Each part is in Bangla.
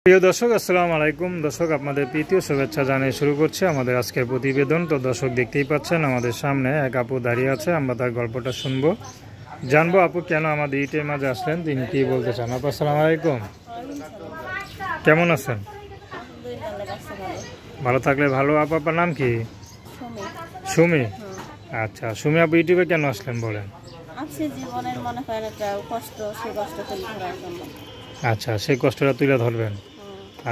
প্রিয় দর্শক আসসালামু আলাইকুম। দর্শক আপনাদের প্রীতীয় শুভেচ্ছা জানিয়ে শুরু করছে আমাদের আজকের প্রতিবেদন। তো দর্শক দেখতেই পাচ্ছেন আমাদের সামনে এক আপু দাঁড়িয়ে আছে, আমরা তার গল্পটা শুনবো, জানবো আপু কেন আমাদের ইটের মাঝে আসলেন, তিনি কি বলতে চান। আপু আসসালামু আলাইকুম, কেমন আছেন? ভালো থাকলে ভালো। আপু আপনার নাম কি? সুমি। আচ্ছা সুমি আপু, ইউটিউবে কেন আসলেন বলেন? আচ্ছা সেই কষ্টটা তুলে ধরবেন।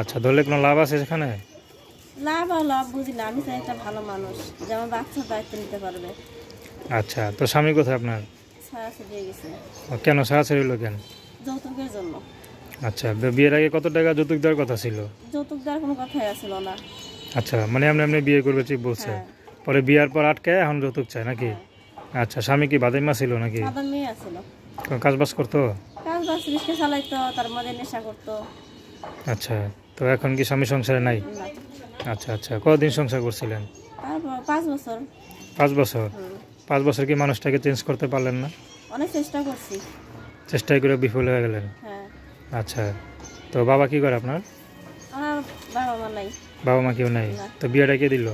আচ্ছা ধরলে কোনো লাভ আছে সেখানে? লাভ বুঝি না, আমি চাই একটা ভালো মানুষ যেমন বাচ্চার দায়িত্ব নিতে পারবে। আচ্ছা তো স্বামী কোথায় আপনার? ছাড়াছাড়ি হয়ে গেছে। কেন ছাড়াছাড়ি হলো কেন? যৌতুকের জন্য। আচ্ছা বিয়ের আগে কত টাকা যৌতুক দেওয়ার কথা ছিল? যৌতুক দেওয়ার কোনো কথাই আসছিল না। আচ্ছা মানে এমনি বিয়ে করবে ঠিক বলছে, পরে বিয়ার পর আটকায় এখন যৌতুক চায় নাকি? আচ্ছা স্বামী কি বাদাইমা ছিল নাকি? মেয়ে আছিল, কাজবাজ করতো? কাজবাজ রিক্সা চালাইতো, তার মধ্যে নেশা করতো। আচ্ছা তো এখন কি স্বামী সংসারে নাই? আচ্ছা আচ্ছা কতদিন সংসার করছিলেন? তারপর 5 বছর। 5 বছর? 5 বছর কি মানুষটাকে চেঞ্জ করতে পারলেন না? অনেক চেষ্টা করছি, চেষ্টাই করে বিফল হয়ে গেলেন। আচ্ছা তো বাবা কি করে আপনার? আমার বাবা মা নাই। বাবা মা কেউ নাই? তো বিয়েটা কে দিল?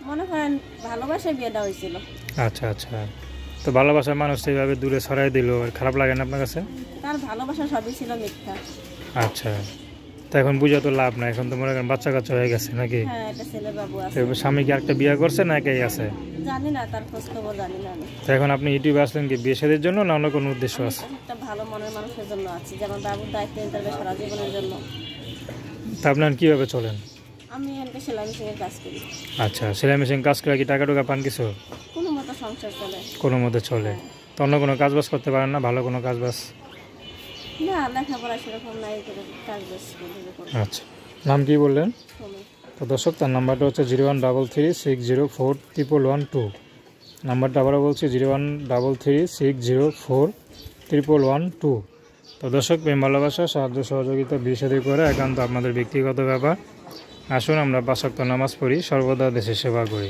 মনে করেন ভালোবাসায় বিয়েটা হয়েছিল। আচ্ছা আচ্ছা তো ভালোবাসার মানুষ এইভাবে দূরে সরাই দিল, খারাপ লাগে না আপনার কাছে? তার ভালোবাসা সবই ছিল মিথ্যা। আচ্ছা তো এখন বুঝা তো লাভ নাই, এখন তো মনে করেন বাচ্চা কাচ্চা হয়ে গেছে নাকি? হ্যাঁ একটা ছেলে বাবু আছে। স্বামী কি একটা বিয়ে করছে না একাই আছে? জানি না, তার খোঁজ খবর জানি না। তো এখন আপনি ইউটিউবে আসলেন কি বিয়ে শাদীর জন্য না অন্য কোনো উদ্দেশ্য আছে? একটা ভালো মনের মানুষের জন্য আছি, যেমন বাবুর দায়িত্ব নিতে হবে সারা জীবনের জন্য। তা আপনার কীভাবে চলেন? আমি এখানকে সেলাই মেশিনের কাজ করি। আচ্ছা সেলাই মেশিন কাজ করে কি টাকা টুকা পান কিছু? কোনো মতো সংসার চলে। কোনো মতে চলে? তো অন্য কোনো কাজ বাজ করতে পারেন না? ভালো কোনো কাজ বাজ? না লেখাপড়া সেরকম নাই, কাজ বাজ। আচ্ছা নাম কি বললেন? তো দর্শক তার নাম্বারটা হচ্ছে 01336041112। নাম্বারটা আবারও বলছি 01336041112। তো দর্শক প্রেম ভালোবাসা সাহায্য সহযোগিতা বিয়ে শাদী করে একান্ত আপনাদের ব্যক্তিগত ব্যাপার। আসুন আমরা 5 ওয়াক্ত নামাজ পড়ি, সর্বদা দেশের সেবা করি।